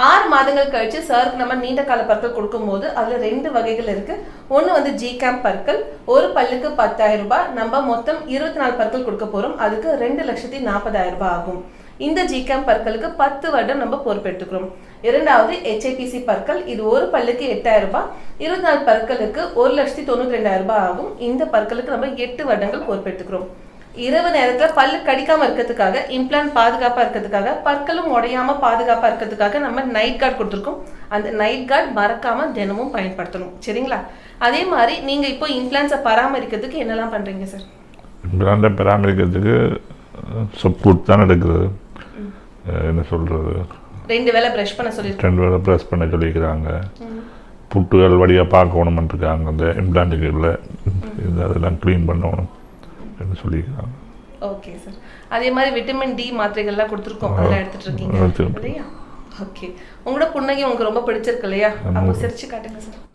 6 மாதங்கள் கழிச்சு சாருக்கு நம்ம நீண்ட கால பற்கள் கொடுக்கும்போது அதுல 2 வகைகள் இருக்கு. ஒன்று வந்து ஜிகேம் பற்கள், ஒரு பல்லுக்கு 10,000 ரூபாய். நம்ம மொத்தம் 24 பற்கள் கொடுக்க போறோம். அதுக்கு 2,40,40,000 ரூபாய் ஆகும். இந்த ஜிகேம் பற்களுக்கு 10 வருடம் நம்ம பொறுப்பெடுத்துக்கிறோம். இரண்டாவது HIPC பற்கள். இது ஒரு பல்லுக்கு 8,000 ரூபாய், 24 பற்களுக்கு 1,92,000 ரூபாய் ஆகும். இந்த பற்களுக்கு நம்ம 8 வருடங்கள் பொறுப்பெடுத்துக்கிறோம். இரவு நேரத்துல பல்லு கடிக்காம இருக்கிறதுக்காக, இம்ப்ளான்ட் பாதுகாப்பா இருக்கிறதுக்காக, பற்களும் உடையாம பாதுகாப்பா இருக்கிறதுக்காக நம்ம நைட் கார்டு கொடுத்துருக்கோம். அந்த நைட் கார்டு மறக்காம தினமும் பயன்படுத்தணும். சரிங்களா? அதே மாதிரி நீங்க இப்போ இம்ப்ளான்ட்ஸை பராமரிக்கிறதுக்கு என்னெல்லாம் பண்றீங்க சார்? இம்ப்ளான்ட்டை பராமரிக்கிறதுக்கு சப்போர்ட் தான் எடுக்கிறது. என்ன சொல்றது, 2 வேளை பிரஷ் பண்ண சொல்லி 2 வேளை பிரஷ் பண்ண சொல்லிக்கிறாங்க. புட்டுகள் வழியாக பார்க்கணும் இருக்காங்க. அந்த இம்ப்ளான்ட்டுகளில் அதெல்லாம் க்ளீன் பண்ணணும் சொல்லிக்கிறாங்க. Okay sir. அதே மாதிரி விட்டமின் டி மாத்திரைகள்லாம் கொடுத்துருக்கோம், அதெல்லாம் எடுத்துட்டு இருக்கீங்க இல்லையா? ஓகே. உங்களோட புன்னகை உங்களுக்கு ரொம்ப பிடிச்சிருக்கு இல்லையா? அப்போ சிரிச்சு காட்டுங்க சார்.